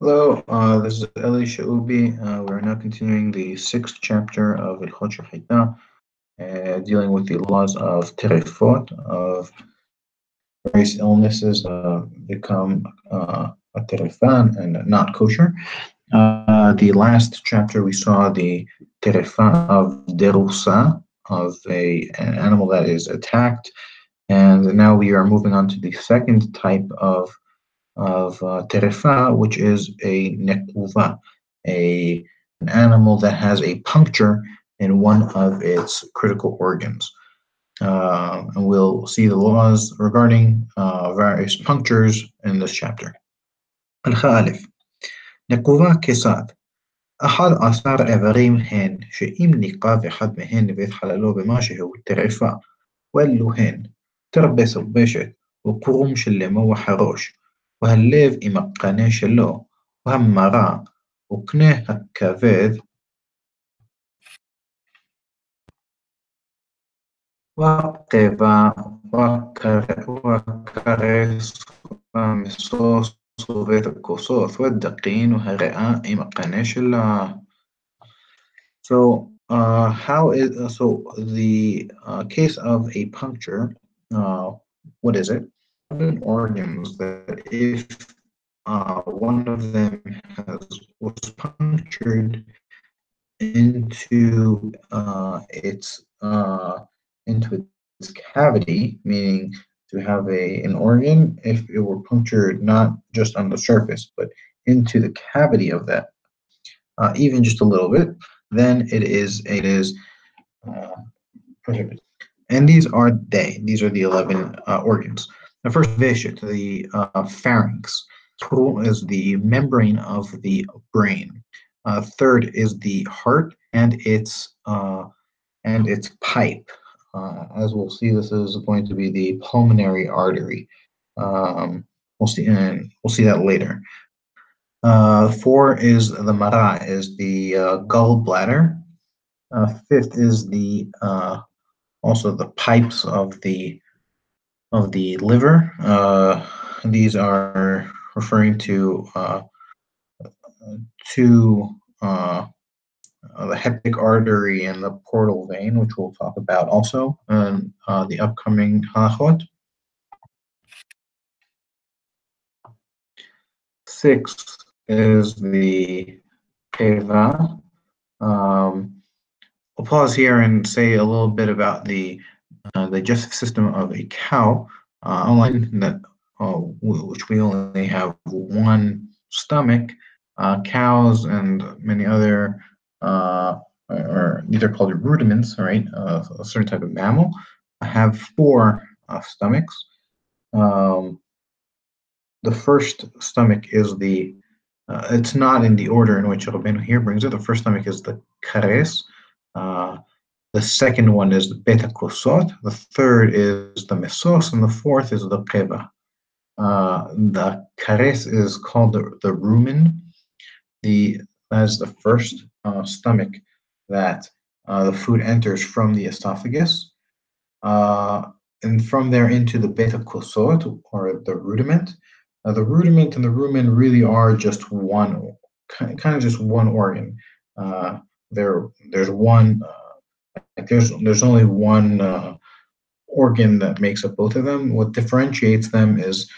Hello, this is Eli Shaubi. We're now continuing the sixth chapter of Ilkhot Shehita, dealing with the laws of terefot, of various illnesses become a terefan and not kosher. The last chapter we saw the terefa of derusa, of an animal that is attacked, and now we are moving on to the second type of terefa, which is a nekuva, a an animal that has a puncture in one of its critical organs. And we'll see the laws regarding various punctures in this chapter. الخالف نقوבה כיצד אחד עשר איברים הן שאם ניקב אחד מהן ויתחללו במשהו טרפה ואלו הן תרבה סובשת וקרום של מוח הראש והלב עם הקנה שלו והמרה וקנה הכבד והקיבה והכרס והמסוס ובית הכוסות והדקין והריאה עם הקנה שלה. So the case of a puncture, what is it? Seven organs that if one of them was punctured into its cavity, meaning to have an organ, if it were punctured not just on the surface but into the cavity of that, even just a little bit, then it is uh, prohibited. And these are the 11 organs. The first veshit, the pharynx. Total is the membrane of the brain. Third is the heart and its pipe. As we'll see, this is going to be the pulmonary artery. We'll see that later. Four is the mara, is the gallbladder. Fifth is the also the pipes of the liver. These are referring to the hepatic artery and the portal vein, which we'll talk about also in the upcoming halachot. Six is the keva. I'll pause here and say a little bit about the digestive system of a cow. Unlike that, which we only have one stomach, cows and many other, or these are called rudiments, right? A certain type of mammal have four stomachs. The first stomach is it's not in the order in which Rabbeinu here brings it. The first stomach is the kares. The second one is the beta kosot. The third is the mesos, and the fourth is the keva. The kares is called the rumen. That is the first stomach that the food enters from the esophagus, and from there into the beta kosot, or the rudiment. The rudiment and the rumen really are just one, kind of just one organ. There's one. There's only one organ that makes up both of them. What differentiates them is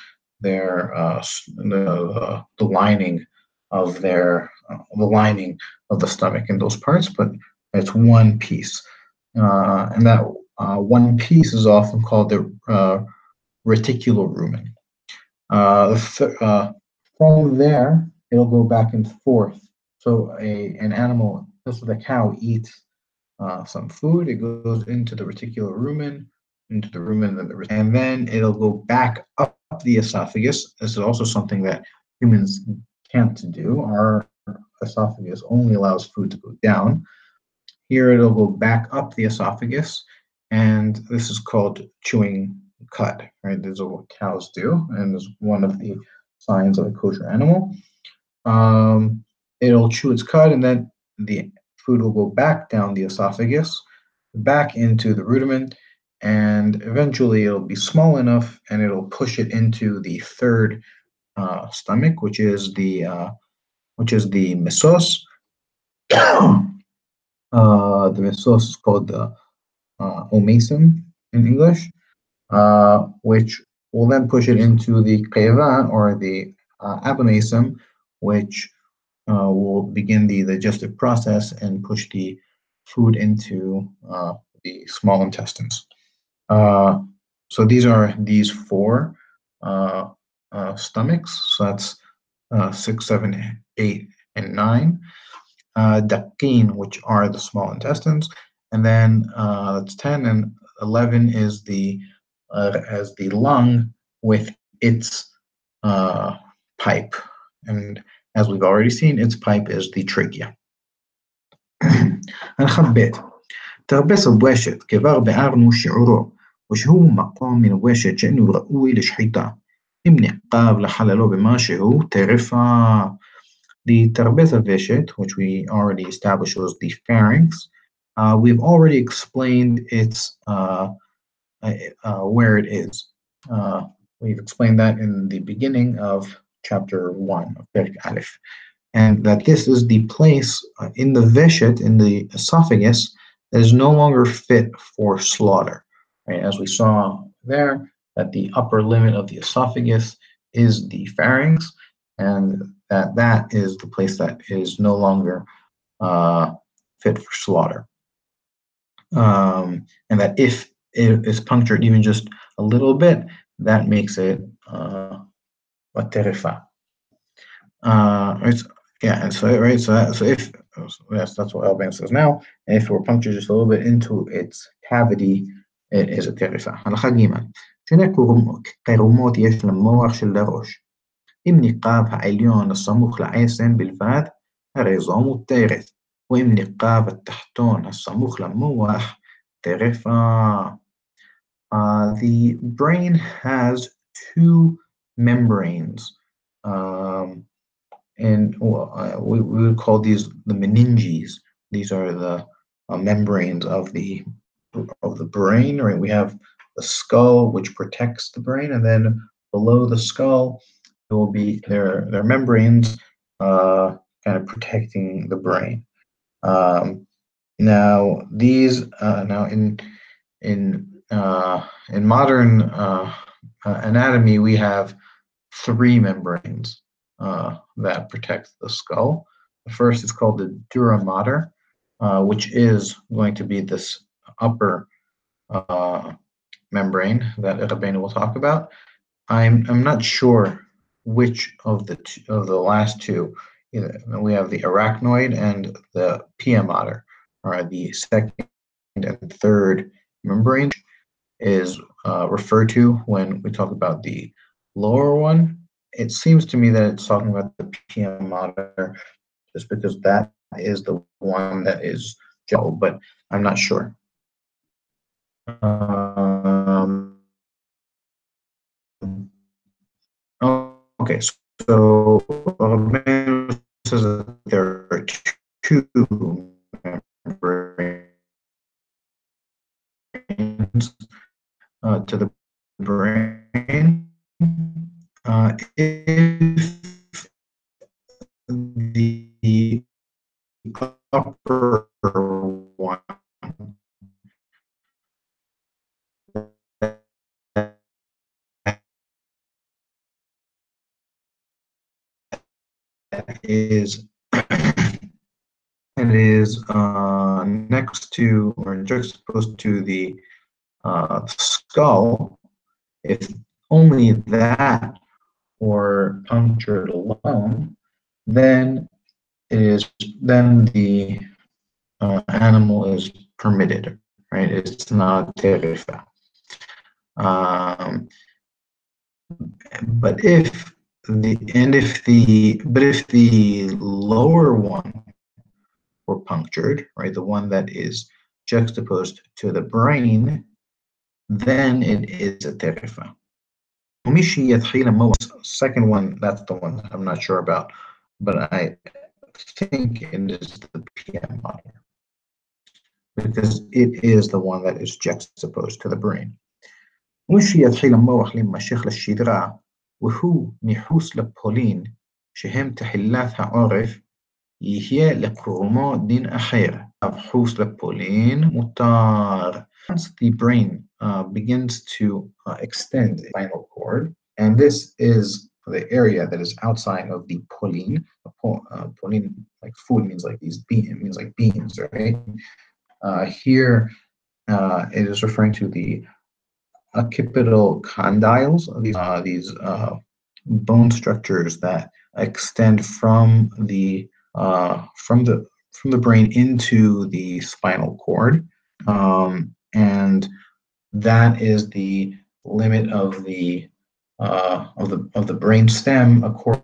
their the lining of the lining of the stomach in those parts, but it's one piece, and that one piece is often called the reticular rumen. From there, it'll go back and forth. So an animal, just with a cow, eats some food. It goes into the reticular rumen, and then it'll go back up the esophagus. This is also something that humans can't do. Our esophagus only allows food to go down. Here it'll go back up the esophagus, and this is called chewing cud, right? This is what cows do, and is one of the signs of a kosher animal. It'll chew its cud, and then the food will go back down the esophagus, back into the rudiment, and eventually it'll be small enough and it'll push it into the third stomach, which is the which is the mesos. The mesos is called the omasum in English, which will then push it into the qeva, or the abomasum, which will begin the digestive process and push the food into the small intestines. So these four stomachs. So that's 6, 7, 8, and 9. Dakin, which are the small intestines, and then that's 10, and 11 is the as the lung with its pipe, and as we've already seen, its pipe is the trachea. الخبيت تربص بواشت كبار بعرنو شعوره وش هو مقام من واشت شأنه رؤوي لشحيطة إمني قاب لحللو بماشي ترفع. The Tarbeza Vishit, which we already established was the pharynx, we've already explained its where it is. We've explained that in the beginning of chapter 1 of Perk Aleph, and that this is the place in the Vishit, in the esophagus, that is no longer fit for slaughter. Right? As we saw there, that the upper limit of the esophagus is the pharynx, and that is the place that is no longer fit for slaughter. And that if it is punctured even just a little bit, that makes it a terefa. Yeah, and so if yes, that's what Alban says now. And if it were punctured just a little bit into its cavity, it is a terefa. הלכה ג' שני קרומות יש למוח של הראש. אם נקב העליון הסמוך לעצם בלבד, הרי זו מותרת, ואם נקב התחתון הסמוך למוח, טרפה. The brain has two membranes, and we would call these the meninges. These are the membranes of the brain. Right, we have the skull, which protects the brain, and then below the skull there will be their membranes, kind of protecting the brain. Now these now in modern anatomy, we have three membranes that protect the skull. The first is called the dura mater, which is going to be this upper membrane that Rabbeinu will talk about. I'm not sure which of the last two. We have the arachnoid and the pia mater, or the second and third membrane is referred to when we talk about the lower one. It seems to me that it's talking about the pia mater, just because that is the one that is gel, but I'm not sure. Okay, so says that there are two membranes to the brain. If the upper one is it is next to or juxtaposed to the skull, if only that were punctured alone, then the animal is permitted, right? It's not terifa. But if the lower one were punctured, right, the one that is juxtaposed to the brain, then it is a terifa. Second one, that's the one I'm not sure about, but I think it is the PM mater, because it is the one that is juxtaposed to the brain. مش يتخيل الموح لما شيخ للشدرة وهو محوس لبولين שהם תחילת העורף, יהיה לקרומו דין אחר. אבחוס לפולין מותר. Once the brain begins to extend the spinal cord, and this is the area that is outside of the polin. Polin, like food, means like these means like beans, right? Here, it is referring to the occipital condyles, these bone structures that extend from the brain into the spinal cord, and that is the limit of the brain stem according.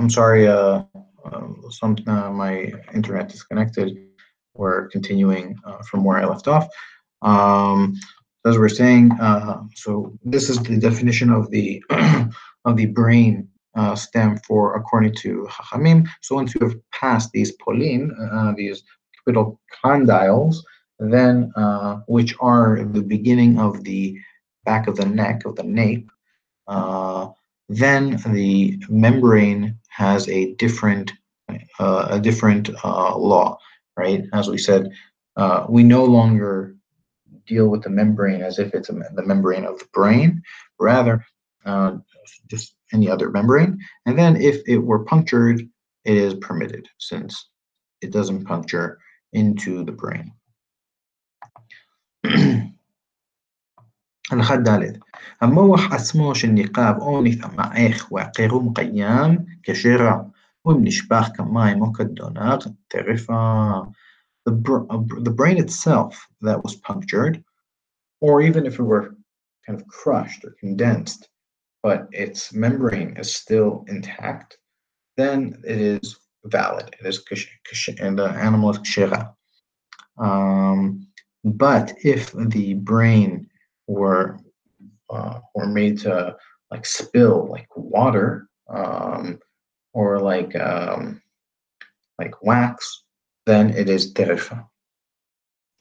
I'm sorry. My internet disconnected. We're continuing from where I left off. As we're saying, so this is the definition of the of the brain stem for according to Chachamim. So once you have passed these polin, these capital condyles, then which are the beginning of the back of the neck of the nape. Then the membrane has a different law, right? As we said, we no longer deal with the membrane as if it's the membrane of the brain, rather just any other membrane. And then if it were punctured, it is permitted since it doesn't puncture into the brain. הלכה ד' המוח עצמו של ניקב או נתמעך והקירום קיים כשרע, ואם נשפך כמים או כדונר טרפה. The brain itself that was punctured, or even if it were kind of crushed or condensed, but its membrane is still intact, then it is valid. It is and the animal is kshera. But if the brain were made to like spill like water or like wax, then it is terefa.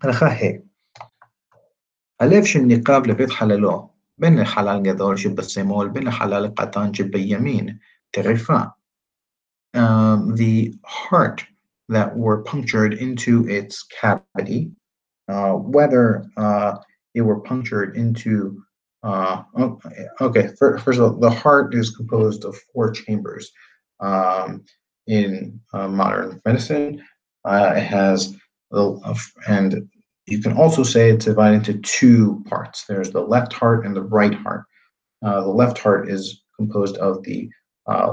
הלכה ה' הלב של ניקב לבית חללו, בין לחלל גדול שבשמאל, בין לחלל קטן שבימין, טרפה. The heart that were punctured into its cavity, whether they were punctured into first of all, the heart is composed of 4 chambers. In modern medicine, it has and you can also say it's divided into 2 parts. There's the left heart and the right heart. The left heart is composed of the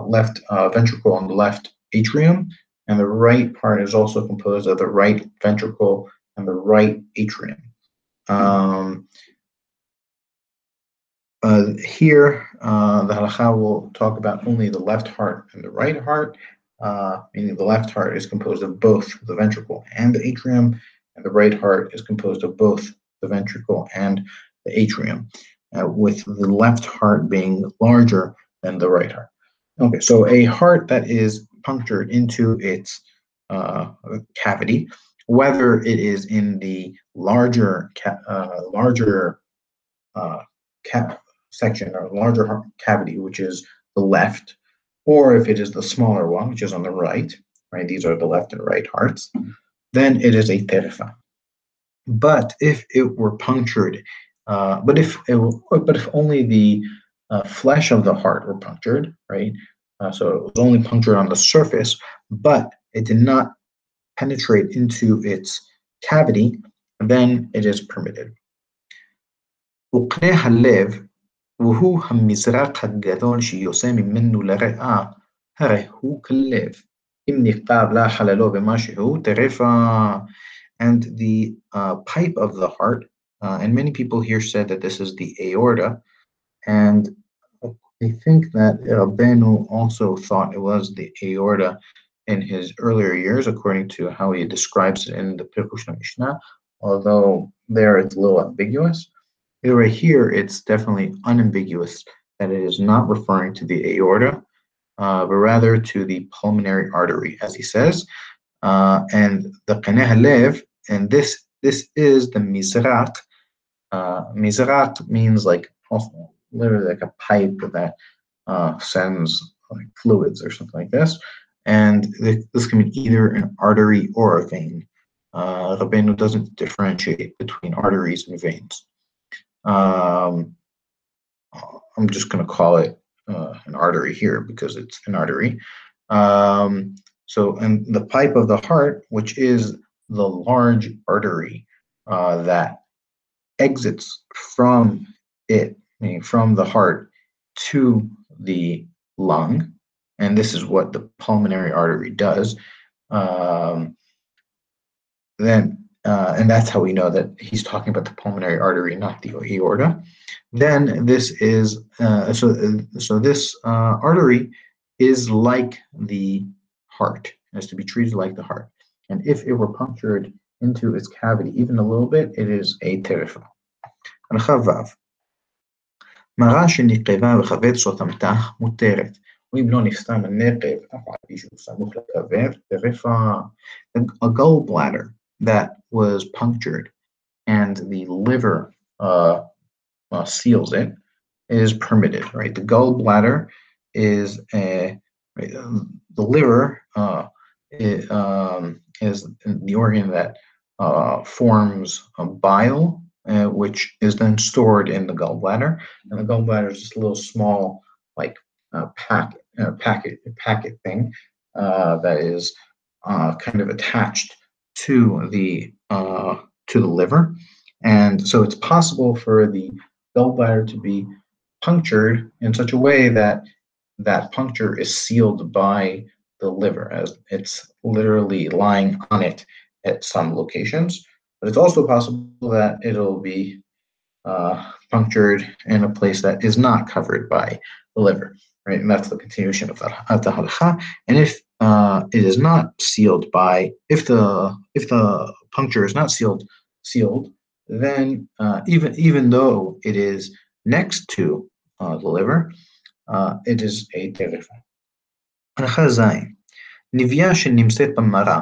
left ventricle and the left atrium, and the right part is also composed of the right ventricle and the right atrium. Here, the halakha will talk about only the left heart and the right heart, meaning the left heart is composed of both the ventricle and the atrium, and the right heart is composed of both the ventricle and the atrium, with the left heart being larger than the right heart. Okay, so a heart that is punctured into its cavity, whether it is in the larger section or larger cavity, which is the left, or if it is the smaller one, which is on the right, right? These are the left and right hearts. Then it is a terefa. But if it were punctured, but if only the flesh of the heart were punctured, right? So it was only punctured on the surface, but it did not penetrate into its cavity, then it is permitted. وقناع الليف وهو המזרק הגדול שיוצא ממנו לריאה, הרי הוא כלב. אם נכתב לה חללו במשהו, טרפה. And the pipe of the heart, and many people here said that this is the aorta, and I think that Rabbeinu also thought it was the aorta in his earlier years, according to how he describes it in the Pirush Mishnah, although there it's a little ambiguous. Right here, it's definitely unambiguous that it is not referring to the aorta, but rather to the pulmonary artery, as he says. And the qaneh halev, and this is the mizraq. Mizraq means like also literally like a pipe that sends like fluids or something like this. And this can be either an artery or a vein. Rabbeinu doesn't differentiate between arteries and veins. I'm just going to call it an artery here because it's an artery. So, and the pipe of the heart, which is the large artery that exits from it, meaning from the heart to the lung, and this is what the pulmonary artery does. And that's how we know that he's talking about the pulmonary artery, not the aorta. Then this is so this artery is like the heart, is to be treated like the heart. And if it were punctured into its cavity even a little bit, it is a terefa. מראה שנקבה וכבד סותמתה מותרת. ואם לא נסתם הנקב, אף על פי שהוא סמוך לכבד, טרפה. A gallbladder that was punctured and the liver seals it is permitted, right? The gallbladder is the liver is the organ that forms bile, which is then stored in the gallbladder, and the gallbladder is just a little small, like packet thing that is kind of attached to the liver, and so it's possible for the gallbladder to be punctured in such a way that that puncture is sealed by the liver, as it's literally lying on it at some locations. But it's also possible that it'll be punctured in a place that is not covered by the liver, right? And that's the continuation of the halacha. And if it is not sealed by, if the puncture is not sealed, then even though it is next to the liver, it is a terefa. הלכה ז' נביאה שנמצאת במרה,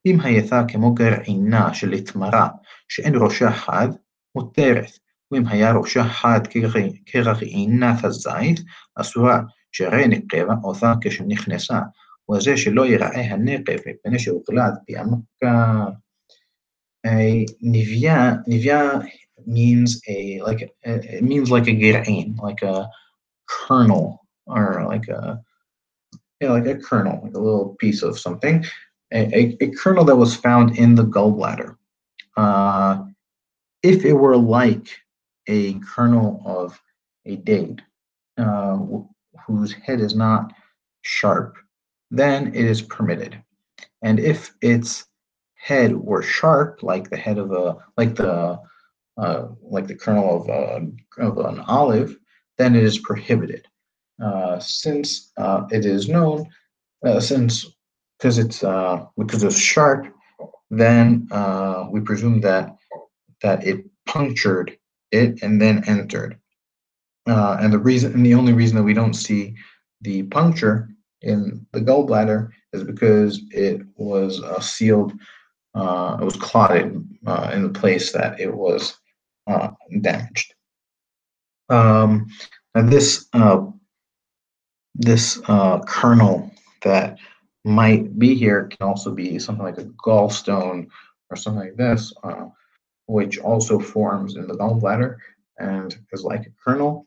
אם הייתה כמו גרעינה של התמרה, שאין ראשה חד, מותרת, ואם היה ראשה חד כגרעינת הזית, אסורה, שהרי נקבה אותה כשנכנסה, וזה שלא ייראה הנקב מפני שהוחלט בעמקה. נביאה means it means like a gerain, like a kernel, or like a kernel, like a little piece of something, a kernel that was found in the gallbladder. If it were like a kernel of a date whose head is not sharp, then it is permitted. And if its head were sharp, like the head of like the kernel of an olive, then it is prohibited. Since it is known, because it's sharp, then we presume that it punctured it and then entered. And the only reason that we don't see the puncture in the gallbladder is because it was sealed, it was clotted in the place that it was damaged. And this kernel that might be here can also be something like a gallstone or something like this, which also forms in the gallbladder and is like a kernel.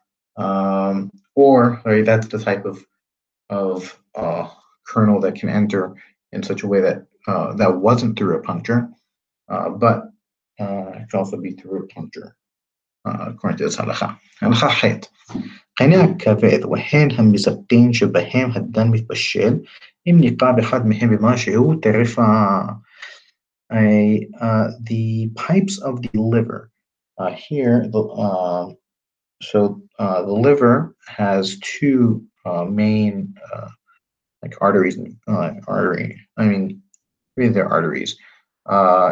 Or right, that's the type of kernel that can enter in such a way that that wasn't through a puncture, but it can also be through a puncture, according to this halacha. הלכה ח' קני הכבד והן המזקין שבהם הדם מתבשל, אם ניפה באחד מהם במשהו טרפה. The pipes of the liver. Here, the liver has two main like arteries. Really they're arteries.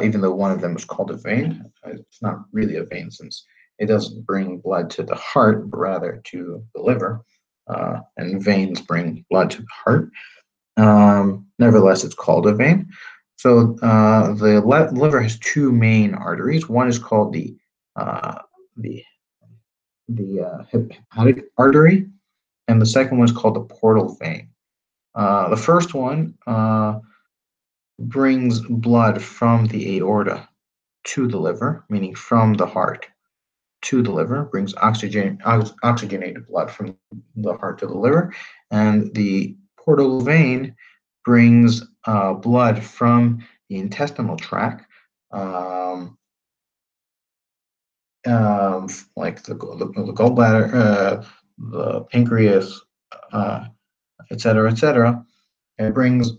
Even though one of them is called a vein, it's not really a vein since it doesn't bring blood to the heart, but rather to the liver. And veins bring blood to the heart. Nevertheless, it's called a vein. So the liver has two main arteries. One is called the hepatic artery, and the second one is called the portal vein. The first one brings blood from the aorta to the liver, meaning from the heart to the liver, brings oxygenated blood from the heart to the liver, and the portal vein brings blood from the intestinal tract, like the gallbladder, the pancreas, etc., etc. It brings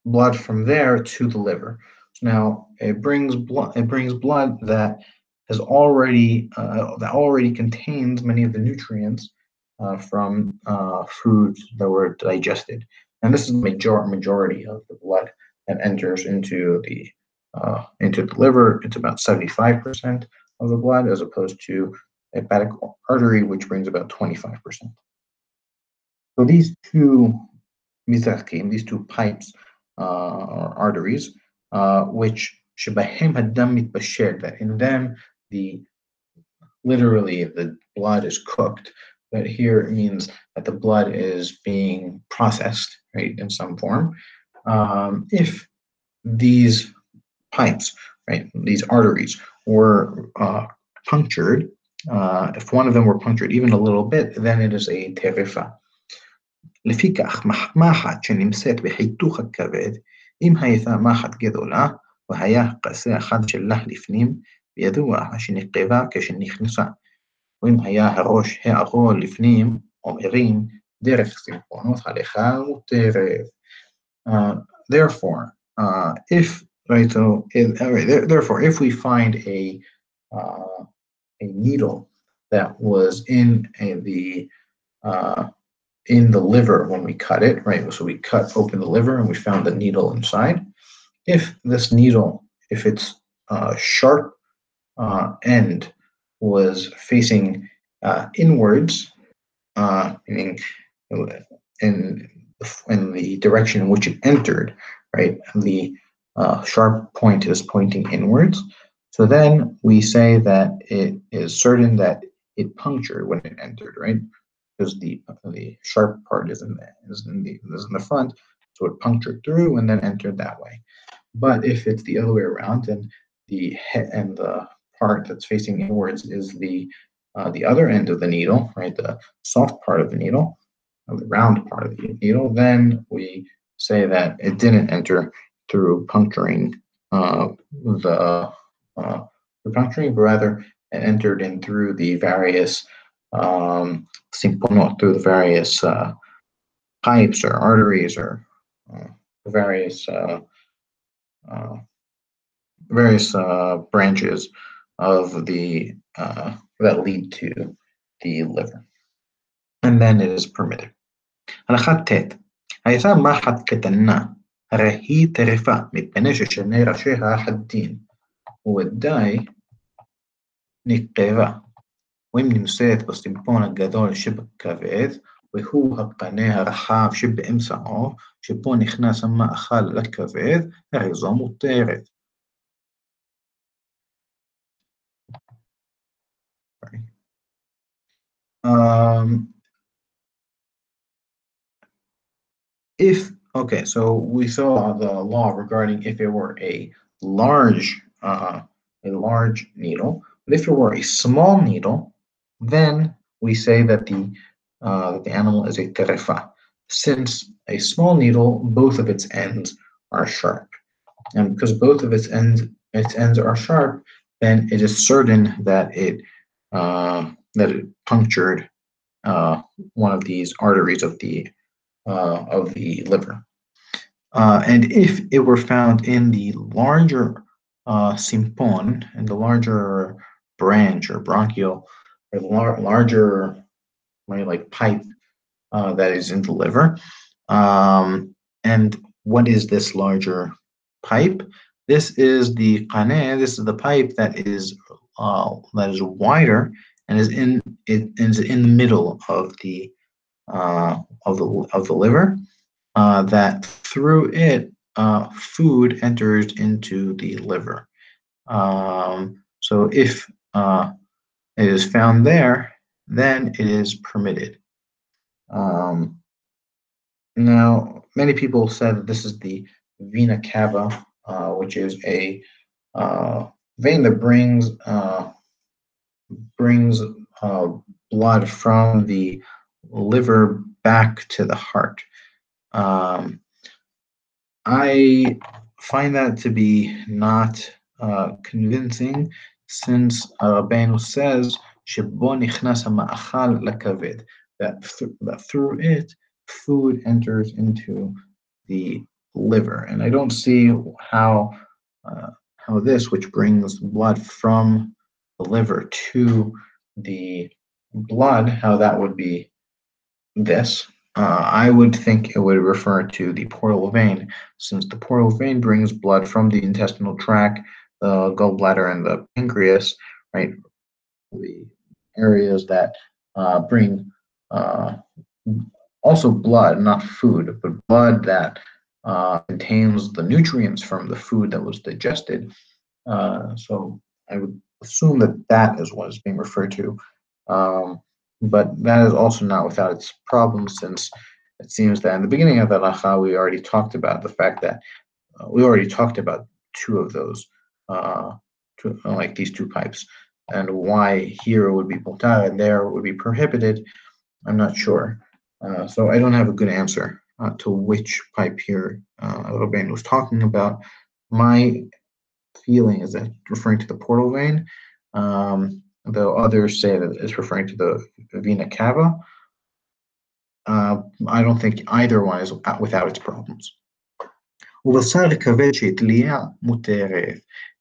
blood from there to the liver. So now it brings blood. It brings blood that has already that already contains many of the nutrients from foods that were digested, and this is the majority of the blood that enters into the liver. It's about 75% of the blood, as opposed to hepatic artery, which brings about 25%. So these two mizrakim, these two pipes or arteries, which shebahem hadam mitbasher, that in them literally the blood is cooked, but here it means that the blood is being processed, right, in some form. If these pipes, right, these arteries were punctured, if one of them were punctured even a little bit, then it is a terefa. לפיכך, מחט שנמצאת בחיתוך הכבד, אם הייתה מחט גדולה, והיה קצה אחד שלה לפנים, וידוע שנכתבה כשנכנסה. ואם היה הראש העגול לפנים, אומרים, דרך סימפונות הלכה מותרת. Therefore, if we find a needle that was in the liver when we cut it, right? So we cut open the liver and we found the needle inside. If this needle, if its sharp end was facing inwards, meaning in the direction in which it entered, right? The sharp point is pointing inwards. So then we say that it is certain that it punctured when it entered, right? Because the sharp part is in the front, so it punctured through and then entered that way. But if it's the other way around, then the head and the part that's facing inwards is the other end of the needle, right? The soft part of the needle, or the round part of the needle. Then we say that it didn't enter through puncturing but rather it entered in through the various simponot, through the various pipes or arteries or various branches of the that lead to the liver, and then it is permitted. הלכה ט' הייתה מחט קטנה, הרי היא טרפה, מפני ששני ראשיה חדים, וודאי נקבה. ואם נמצאת בסימפון הגדול שבכבד, והוא הקנה הרחב שבאמצעו, שבו נכנס המאכל לכבד, הרי זו מותרת. Okay, so we saw the law regarding if it were a large needle, but if it were a small needle, then we say that the animal is a terefa. Since a small needle, both of its ends are sharp, and because both of its ends are sharp, then it is certain that it punctured one of these arteries of the liver. And if it were found in the larger simpon, in the larger branch or bronchial, or the larger like pipe that is in the liver. And what is this larger pipe? This is the qaneh. This is the pipe that is wider and is in the middle of the liver. That through it, food enters into the liver. So if it is found there, then it is permitted. Now, many people said that this is the vena cava, which is a vein that brings blood from the liver back to the heart. I find that to be not convincing, since Rabbeinu says שבו נכנס המאכל לכבד, that through it food enters into the liver, and I don't see how this, which brings blood from the liver to the blood, how that would be this. I would think it would refer to the portal vein, since the portal vein brings blood from the intestinal tract, the gallbladder, and the pancreas, right? The areas that bring also blood, not food, but blood that contains the nutrients from the food that was digested. So I would assume that that is what is being referred to. But that is also not without its problems, since it seems that in the beginning of the halacha we already talked about the fact that we already talked about two of those, like these two pipes, and why here it would be potar and there it would be prohibited. I'm not sure, so I don't have a good answer to which pipe here Rabbeinu was talking about. My feeling is that referring to the portal vein, though others say that it's referring to the vena cava. I don't think either one is without its problems.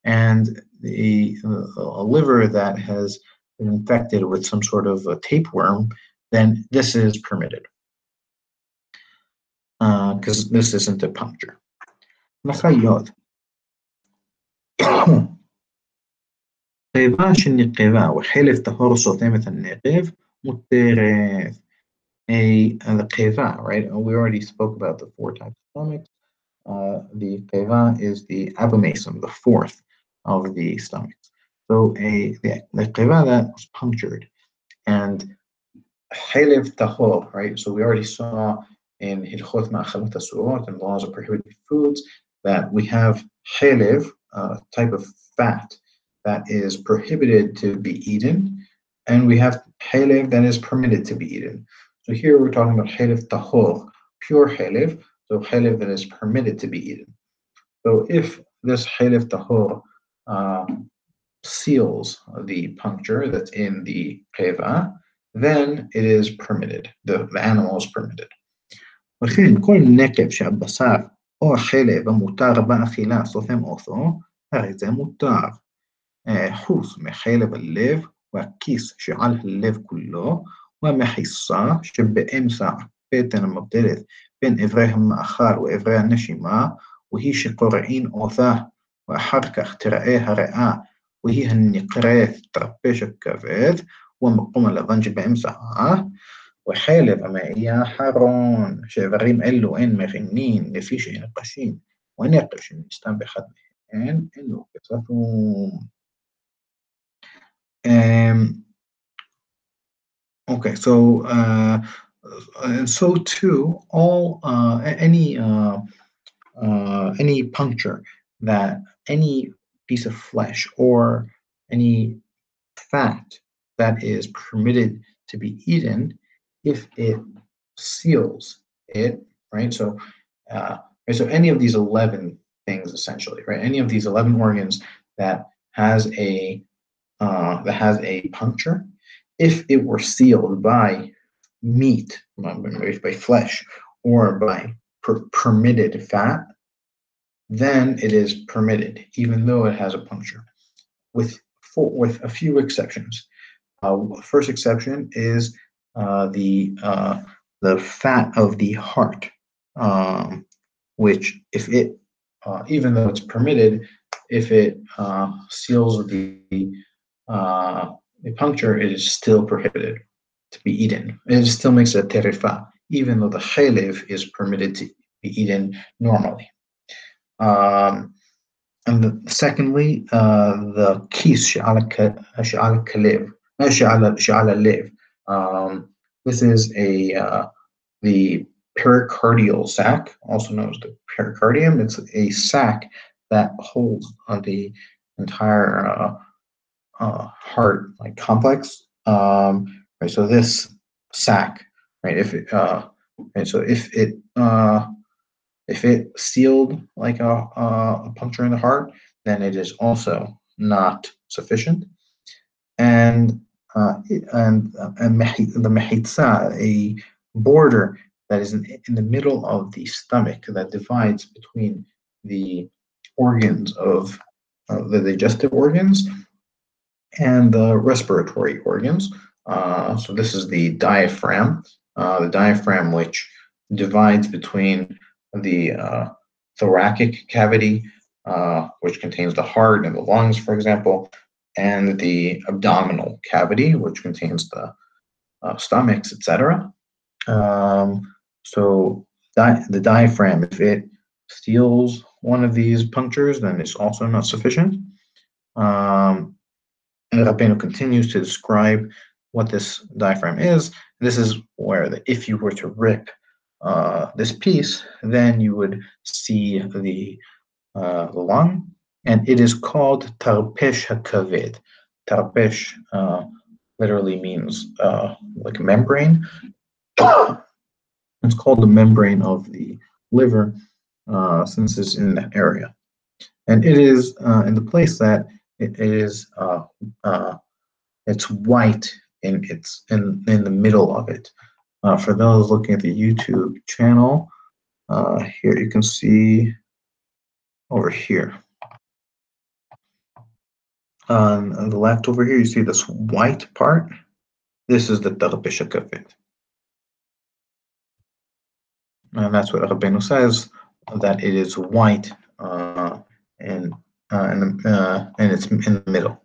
And a liver that has been infected with some sort of a tapeworm, then this is permitted, because this isn't a puncture. קיבה של נקבה וחלב טהור סותם את הנקב מותרת. The קיבה, right? We already spoke about the four types of stomachs. The קיבה is the abomasum, the fourth of the stomachs. So the קיבה that was punctured, and חלב טהור, right? So we already saw in הלכות מאכלות אסורות and laws of prohibited foods that we have חלב, type of fat that is prohibited to be eaten, and we have halev that is permitted to be eaten. So here we're talking about halev tahor, pure halev, so halev that is permitted to be eaten. So if this halev tahor seals the puncture that's in the keva, then it is permitted. The animal is permitted. וכן כל נקב שהבשר או החלב המותר באכילה סותם אותו, הרי זה מותר. חוץ מחלב הלב והכיס שעל הלב כולו, והמחיסה שבאמצע בטן המבדלת בין אברי המאכל ואברי הנשימה, והיא שקוראים אותה, ואחר כך תראה הריאה, והיא הנקראת טרפש הכבד, הוא המקום הלבן שבאמצעה, וחלב המעי האחרון, שאיברים אלו אין מכינין לפי שנפשים, ונפש שנסתם באחד מהן, אינו כצפון. Okay, and so too, all any puncture that any piece of flesh or any fat that is permitted to be eaten, if it seals it, right? So, so any of these 11 things, essentially, right? Any of these 11 organs that has a puncture, if it were sealed by meat, by flesh, or by permitted fat, then it is permitted, even though it has a puncture, with a few exceptions. First exception is the fat of the heart, which if it, even though it's permitted, if it seals the puncture, it is still prohibited to be eaten. It still makes a terifa, even though the chaylev is permitted to be eaten normally. And secondly, the kis she'ala lev. This is the pericardial sac, also known as the pericardium. It's a sac that holds the entire heart like complex. Right, so this sac, right? So if it sealed like a puncture in the heart, then it is also not sufficient. And the mehitza, a border that is in the middle of the stomach that divides between the organs of the digestive organs and the respiratory organs. So this is the diaphragm which divides between the thoracic cavity, which contains the heart and the lungs, for example, and the abdominal cavity, which contains the stomachs, etc. So the diaphragm, if it seals one of these punctures, then it's also not sufficient. And Rabbeinu continues to describe what this diaphragm is. This is where if you were to rip this piece, then you would see the lung, and it is called tarpesh hakaved. Tarpesh literally means like a membrane. It's called the membrane of the liver since it's in that area, and it is in the place that it is it's white in the middle of it. For those looking at the YouTube channel, here you can see over here. On the left over here, you see this white part. This is the tarpesh hakaved. And that's what Rabbeinu says, that it is white and it's in the middle.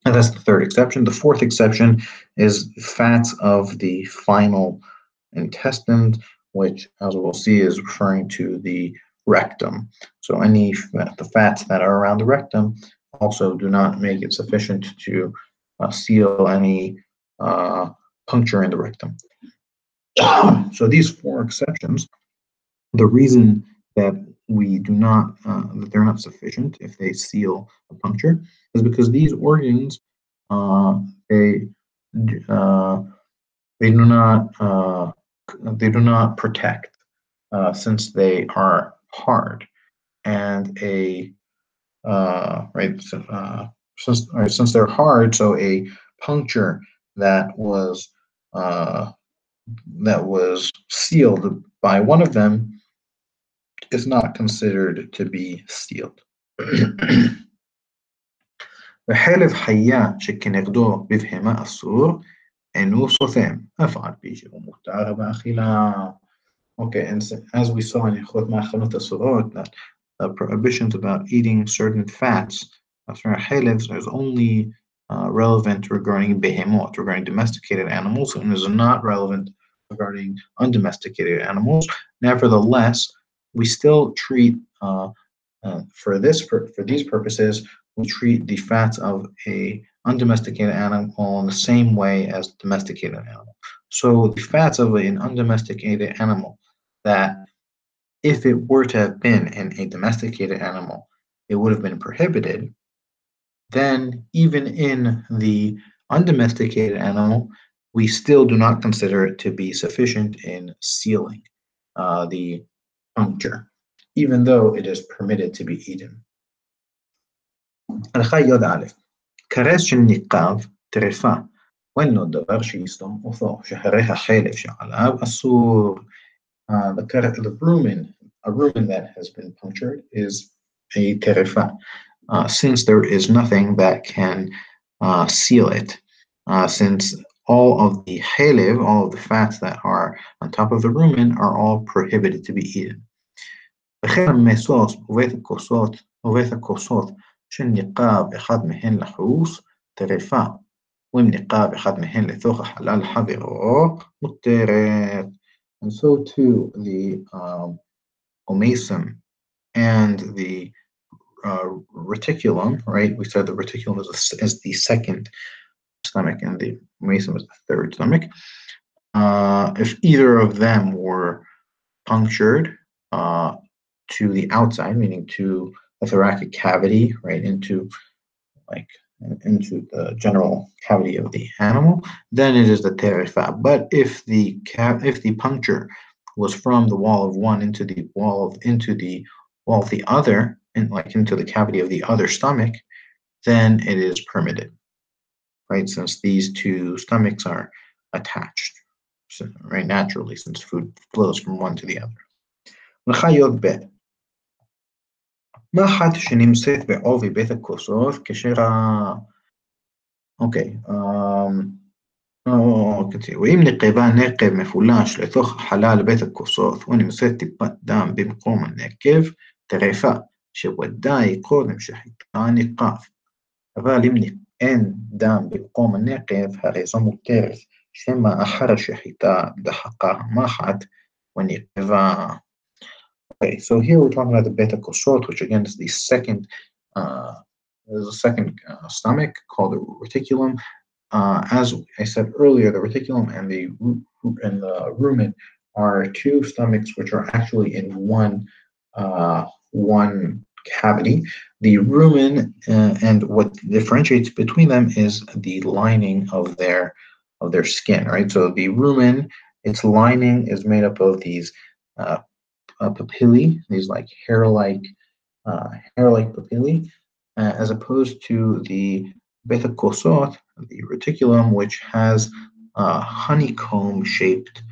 And that's the third exception. The fourth exception is fats of the final intestine, which, as we'll see, is referring to the rectum. So the fats that are around the rectum also do not make it sufficient to seal any puncture in the rectum. So these four exceptions, the reason that we do not, that they're not sufficient if they seal a puncture, is because these organs, they do not protect, since they are hard, and since they're hard, so a puncture that was sealed by one of them is not considered to be sealed. וחלב חיה שכנגדו בבהמה אסור אינו סותם, אף על פי שהוא מותר באכילה. Okay, and so, as we saw in Hilchot Ma'achanot Asurot, that the prohibitions about eating certain fats, certain halevs, is only relevant regarding behemoth, regarding domesticated animals, and is not relevant regarding undomesticated animals. Nevertheless, we still treat for these purposes, we treat the fats of a undomesticated animal in the same way as domesticated animal. So the fats of an undomesticated animal that if it were to have been in a domesticated animal, it would have been prohibited, then even in the undomesticated animal, we still do not consider it to be sufficient in sealing the puncture, even though it is permitted to be eaten. הלכה י"א, כרס של ניקב, טרפה, ואינו דבר שיסתום אותו, שהרי החלב שעליו אסור. The rumen, a rumen that has been punctured, is a terefa, since there is nothing that can seal it, since all of the chalev, all of the fats that are on top of the rumen, are all prohibited to be eaten. וכן המסוס ובית הכוסות של ניקב אחד מהן לחוס, טרפה, ואם ניקב אחד מהן לתוך החלל חברו, מותרת. And so too, the omasum and the reticulum, right? We said the reticulum is the second stomach and the omasum is the third stomach. If either of them were punctured to the outside, meaning to the thoracic cavity, right, into the general cavity of the animal, then it is the terefa. But if the puncture was from the wall of one into the wall of the other, and like into the cavity of the other stomach, then it is permitted, right? Since these two stomachs are attached, so, right, naturally, since food flows from one to the other. מחט שנמצאת בעובי בית הכוסות כאשר ואם נקבה נקב מפולש לתוך חלל בית הכוסות ונמצאת טיפת דם במקום הנקב, טרפה, שוודאי קודם שחיטה נקב. אבל אם אין דם במקום הנקב, הרי זו מותרת, שמא אחר השחיטה דחקה המחט ונקבה. Okay, so here we're talking about the beta kosot, which again is the second, stomach called the reticulum. As I said earlier, the reticulum and the rumen are two stomachs which are actually in one cavity. The rumen and what differentiates between them is the lining of their skin, right? So the rumen, its lining is made up of these papillae, these like hair-like papillae, as opposed to the beta kosot, the reticulum, which has honeycomb-shaped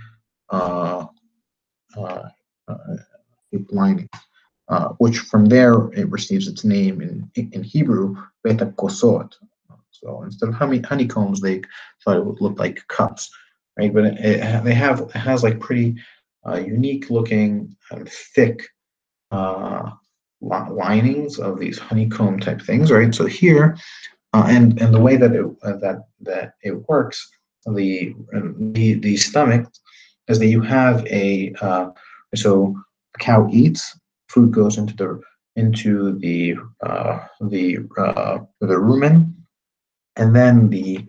lining, which from there it receives its name in Hebrew, beta kosot. So instead of honeycombs, they thought it would look like cups, right? But it has like pretty unique looking thick linings of these honeycomb type things, right? So here, and the way that it works, the stomach is that you have so the cow eats, food goes into the rumen, and then the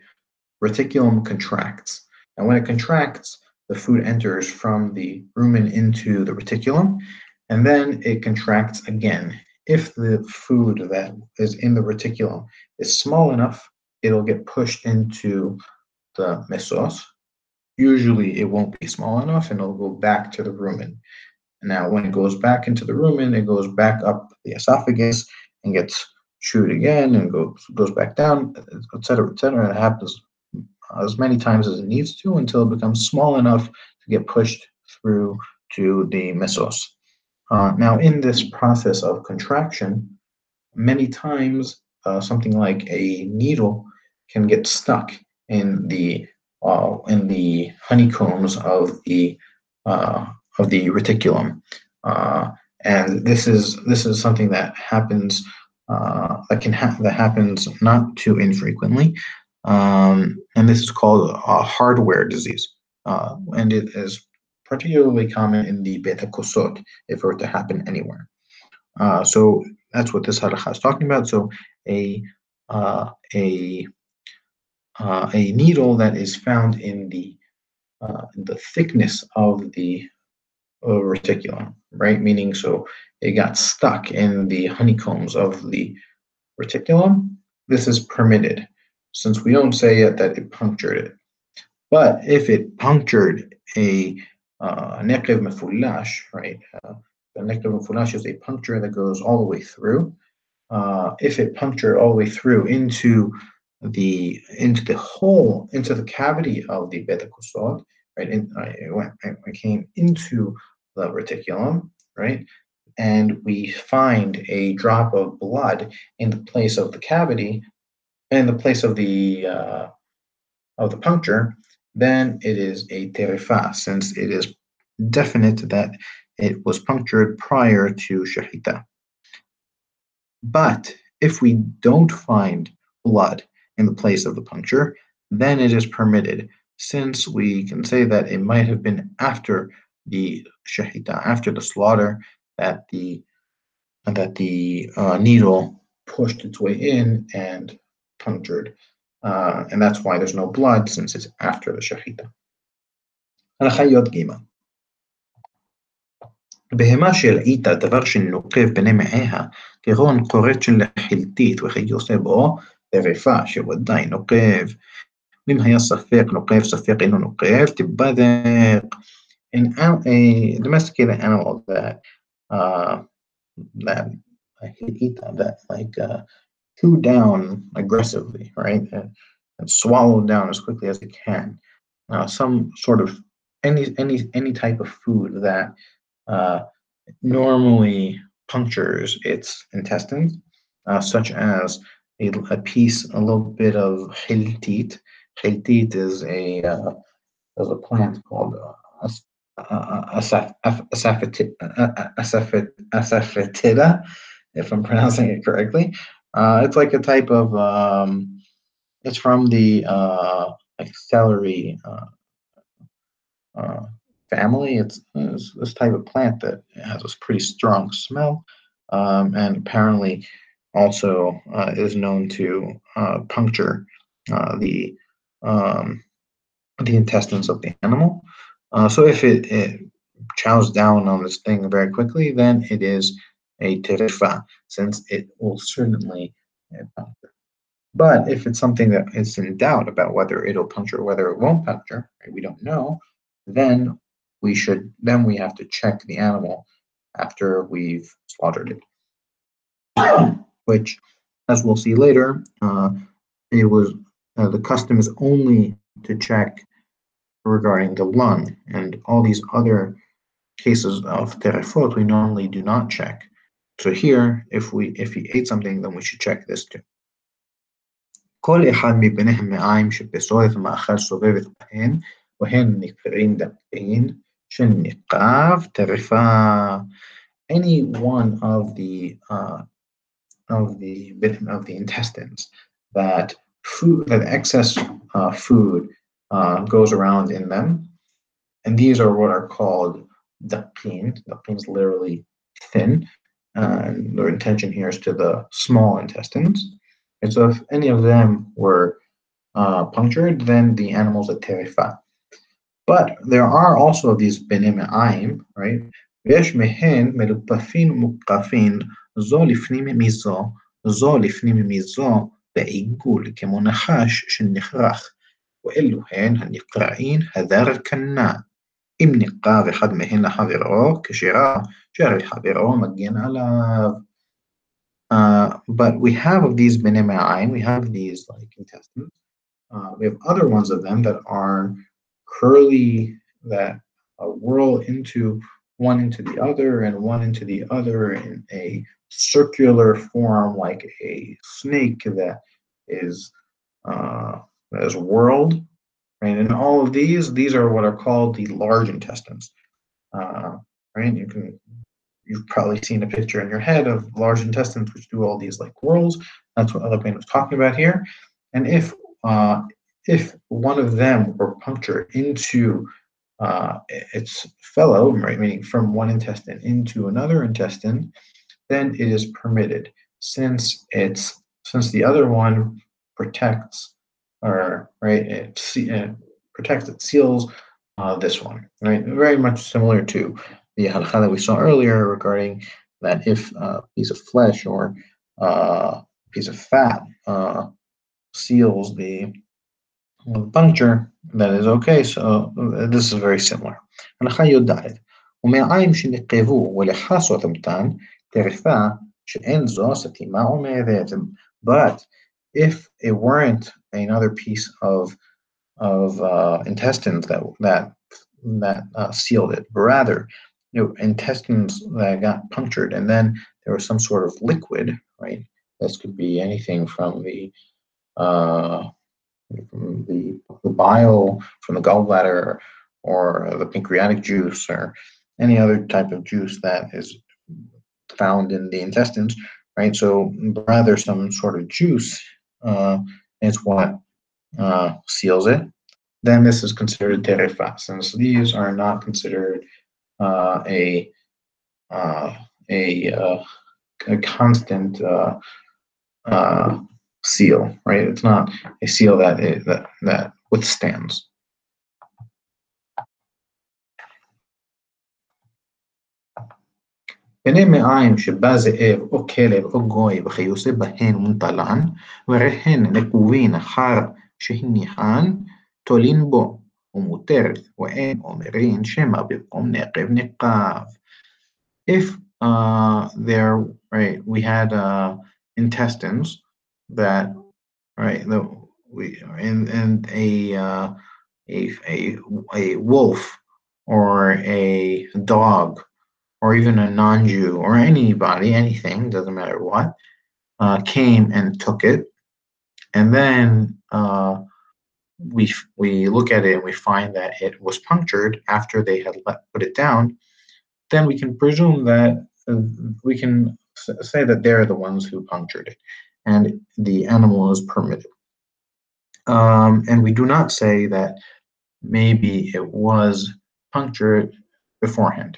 reticulum contracts. And when it contracts, the food enters from the rumen into the reticulum, and then it contracts again. If the food that is in the reticulum is small enough, it'll get pushed into the mesos. Usually it won't be small enough, and it'll go back to the rumen. Now, when it goes back into the rumen, it goes back up the esophagus and gets chewed again, and goes back down, etc., etc. And it happens as many times as it needs to until it becomes small enough to get pushed through to the mesos. Now, in this process of contraction, many times something like a needle can get stuck in the honeycombs of the reticulum, and this is something that happens that happens not too infrequently, and this is called a hardware disease, and it is particularly common in the beta kosot if it were to happen anywhere. So that's what this halakha is talking about. So a uh, a a needle that is found in the thickness of the reticulum, right? Meaning, so it got stuck in the honeycombs of the reticulum. This is permitted, since we don't say yet that it punctured it. But if it punctured a nekev mefulash, right? The nekev mefulash is a puncture that goes all the way through. If it punctured all the way through into the hole, into the cavity of the beta kusod, right? It came into the reticulum, right? And we find a drop of blood in the place of the cavity, in the place of the puncture, then it is a terefa, since it is definite that it was punctured prior to shehita. But if we don't find blood in the place of the puncture, then it is permitted, since we can say that it might have been after the shahita, after the slaughter, that the needle pushed its way in and punctured, and that's why there's no blood, since it's after the shahita. בהמה שהלעיטה דבר שנוקב בני מעיה, כגון קורת של חלטית וכיוצא בו, טרפה שוודאי נוקב. אם היה ספק נוקב, ספק אינו נוקב, תיבדק. A domesticated animal that chew down aggressively, right, and swallow down as quickly as it can. Some sort of any type of food that normally punctures its intestines, such as a piece, a little bit of hiltit. Hiltit is a plant called asafoetida, if I'm pronouncing it correctly. It's like a type of it's from the like celery family. It's this type of plant that has a pretty strong smell, and apparently also is known to puncture the intestines of the animal. So if it chows down on this thing very quickly, then it is a terefa, since it will certainly puncture. But if it's something that is in doubt about whether it'll puncture or whether it won't puncture, right, we don't know, then we have to check the animal after we've slaughtered it. Which, as we'll see later, it was the custom is only to check regarding the lung, and all these other cases of terefot we normally do not check. So here, if he ate something, then we should check this too. כל אחד מביניהם מעיים שבסורף המאכל סובבת בהן, והן נקראים דפקין, שנקרב טרפה. Any one of the intestines that excess food goes around in them, and these are what are called dapin. Dapin is literally thin, and their intention here is to the small intestines. And so if any of them were punctured, then the animal's a terefa. But there are also these bene me'ayim, right? ויש מהן מלופפין ומוקפין, זו לפנים מזו, זו לפנים מזו, בעיגול כמו נחש שנכרך, ואלו הן הנקראים הדר קנה. אם נקרב אחד מהן לחברו, כשראה שהרי חברו מגן עליו. But we have of these bene me'ayim, we have these like intestines. We have other ones of them that are curly, that whirl into one into the other and one into the other in a circular form, like a snake that is whirled. Right, and all of these are what are called the large intestines. Right, you've probably seen a picture in your head of large intestines which do all these like whorls. That's what Rabbeinu was talking about here. And if one of them were punctured into its fellow, right, meaning from one intestine into another intestine, then it is permitted, since the other one protects, or right, it protects, it seals this one, right? Very much similar to the halakha that we saw earlier regarding that if a piece of flesh or piece of fat seals the puncture, that is okay. So this is very similar. הלכה י"ד ומהעין שנקרבו ולחסו אותם טרפה שאין זו סתימה אומרת. But if it weren't another piece of intestines that sealed it, but rather intestines that got punctured, and then there was some sort of liquid, right? This could be anything from the bile from the gallbladder, or the pancreatic juice, or any other type of juice that is found in the intestines, right? So rather some sort of juice is what seals it. Then this is considered terefa, since these are not considered a constant seal, right? It's not a seal that withstands. הנה מעיים שבא זאב או כלב או גוי וכיוצא בהן ומטלן, וריהן נקובין אחר שהניחן, תולין בו ומותרת, ואין אומרים שמא במקום נקב נקב. If there, right, we had intestines that, right, and a wolf or a dog or even a non-Jew or anybody, anything, doesn't matter what, came and took it, and then we look at it and we find that it was punctured after they had put it down, then we can presume that we can say that they're the ones who punctured it, and the animal is permitted. And we do not say that maybe it was punctured beforehand.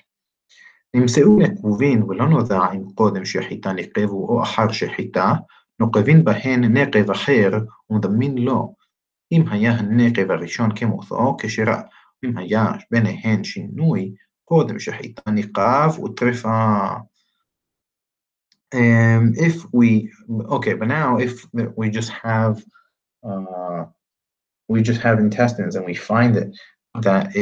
נמצאו נקובין ולא נודע אם קודם שחיטה נקבו או אחר שחיטה, נוקבין בהן נקב אחר ומדמין לו. אם היה הנקב הראשון כמותו, כשראה, אם היה ביניהן שינוי, קודם שחיטה נקב וטרפה. But now if we just have intestines and we find that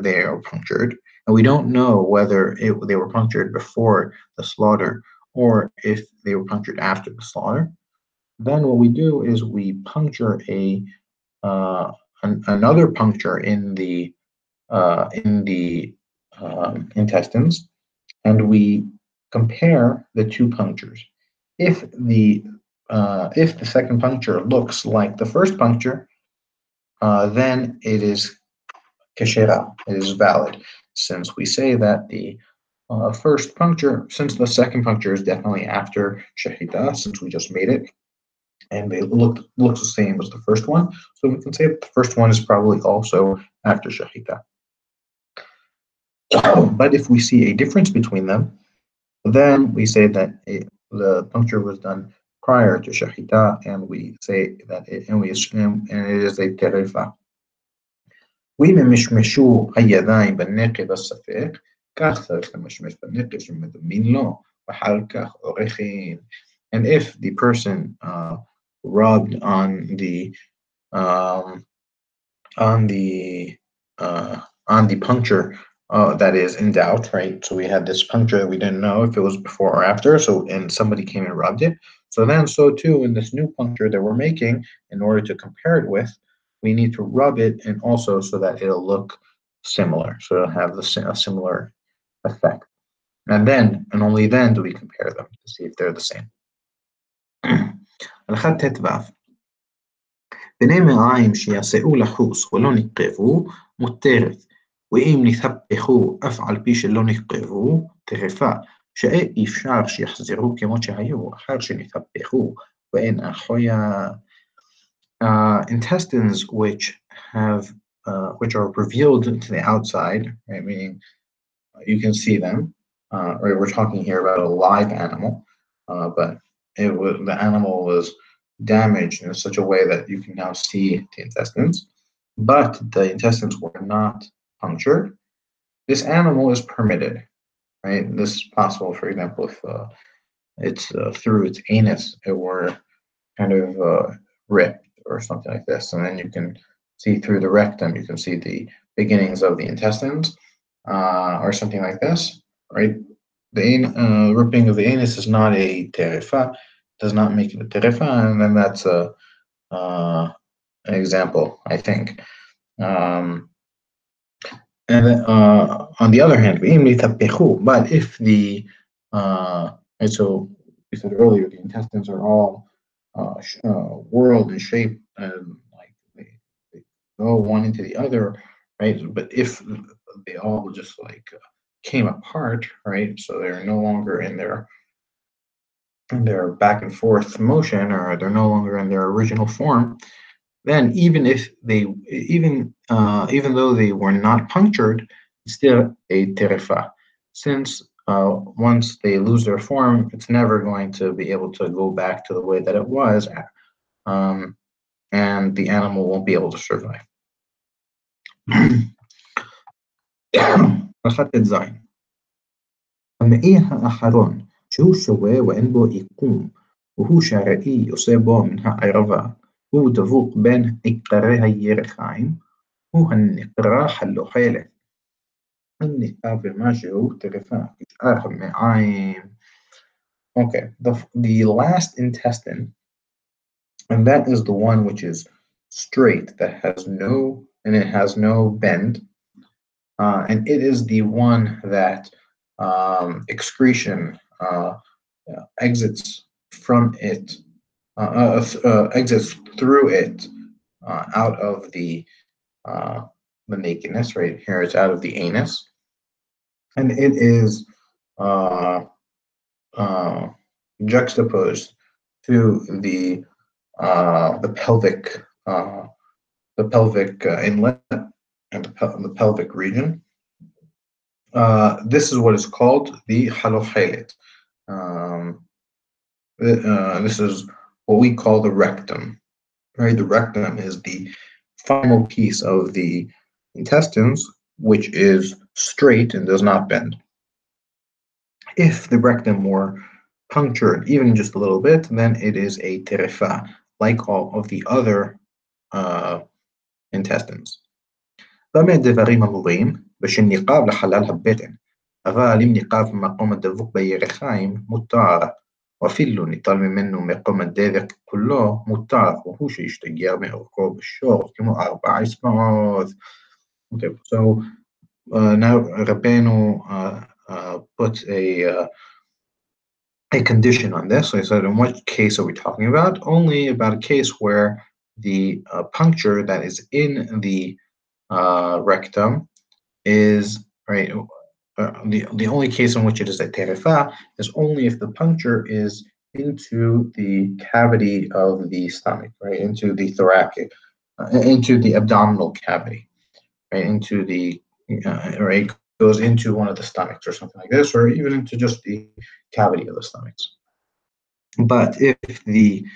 they are punctured, and we don't know whether they were punctured before the slaughter or if they were punctured after the slaughter, then what we do is we puncture another puncture in the intestines, and we compare the two punctures. If the second puncture looks like the first puncture, then it is keshera, it is valid, since we say that the first puncture, since the second puncture is definitely after shehita, since we just made it, and it looks the same as the first one, so we can say that the first one is probably also after shehita. But if we see a difference between them, then we say that the puncture was done prior to shehita, and we say that it is a terefa. ואם הם משמשו הידיים בנקב הספק, כך צריך למשמש בנקב שמדמין לו, ואחר כך עורכים. And if the person rubbed on the puncture that is in doubt, right? So we had this puncture that we didn't know if it was before or after, and somebody came and rubbed it. So then, so too, in this new puncture that we're making, in order to compare it with, we need to rub it, and also so that it'll look similar, so it'll have a similar effect. And only then do we compare them to see if they're the same. הלכה ט"ו בני מעיים שיעשאו לחוס ולא נקרבו מותרת, ואם נתהפכו אף על פי שלא נקרבו טרפה, שאי אפשר שיחזרו כמות שהיו אחר שנתהפכו, ואין אחויה intestines which are revealed to the outside, right, meaning you can see them. Right, we're talking here about a live animal, but the animal was damaged in such a way that you can now see the intestines, but the intestines were not punctured. This animal is permitted, right? This is possible, for example, if it's through its anus, it were kind of ripped or something like this, and then you can see through the rectum, you can see the beginnings of the intestines, or something like this, right? The ripping of the anus is not a terefa, does not make it a terefa, and then that's an example, I think. And then, on the other hand, but if the and so we said earlier, the intestines are all whirled in shape and like they go one into the other, right? But if they all just like came apart, right? So they're no longer in their back and forth motion, or they're no longer in their original form. Then even though they were not punctured, it's still a terefa, since once they lose their form, it's never going to be able to go back to the way that it was, and the animal won't be able to survive. أخذت الزين أمئيها أحرون شو شوي وإن بو يقوم وهو شرعي يصيبه منها عرفة هو دفوق بين إقرها يرخايم هو هالنقرا حلو حيلة النقاب ماجو ترفع أرخم معايم. Okay, the last intestine, and that is the one which is straight, that has no bend, and it is the one that excretion exits from it, exits through it, out of the nakedness. Right here, it's out of the anus, and it is juxtaposed to the pelvic inlet and the pelvic region. This is what is called the halochelet. This is what we call the rectum. Right, the rectum is the final piece of the intestines, which is straight and does not bend. If the rectum were punctured even just a little bit, then it is a terefa, like all of the other intestines. במה דברים אמורים, ושנקב לחלל הבטן, אבל אם נקב מקום הדבוק בירכיים, מותר, ואפילו ניטל ממנו מקום הדבק כולו, מותר, והוא שישתגר מאורכו בשור, כמו 4 אצבעות. Okay, so now Rabbeinu puts a condition on this. So he said, in what case are we talking about? Only about a case where the puncture that is in the rectum is right. The only case in which it is a terefa is only if the puncture is into the cavity of the stomach, right, into the thoracic, into the abdominal cavity, right, into the right, goes into one of the stomachs or something like this, or even into just the cavity of the stomachs. But if the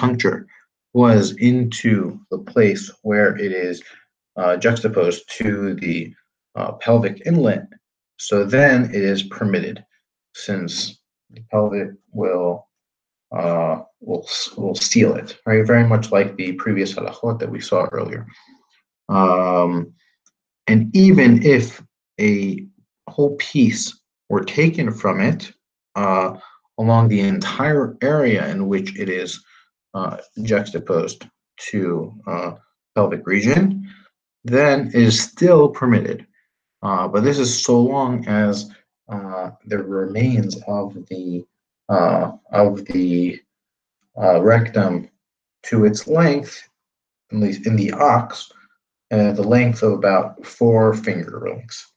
puncture was into the place where it is juxtaposed to the pelvic inlet, so then it is permitted, since the pelvic will seal it, right? Very much like the previous halachot that we saw earlier. And even if a whole piece were taken from it along the entire area in which it is juxtaposed to pelvic region, then it is still permitted. But this is so long as the remains of the rectum to its length, at least in the ox, the length of about 4 finger lengths.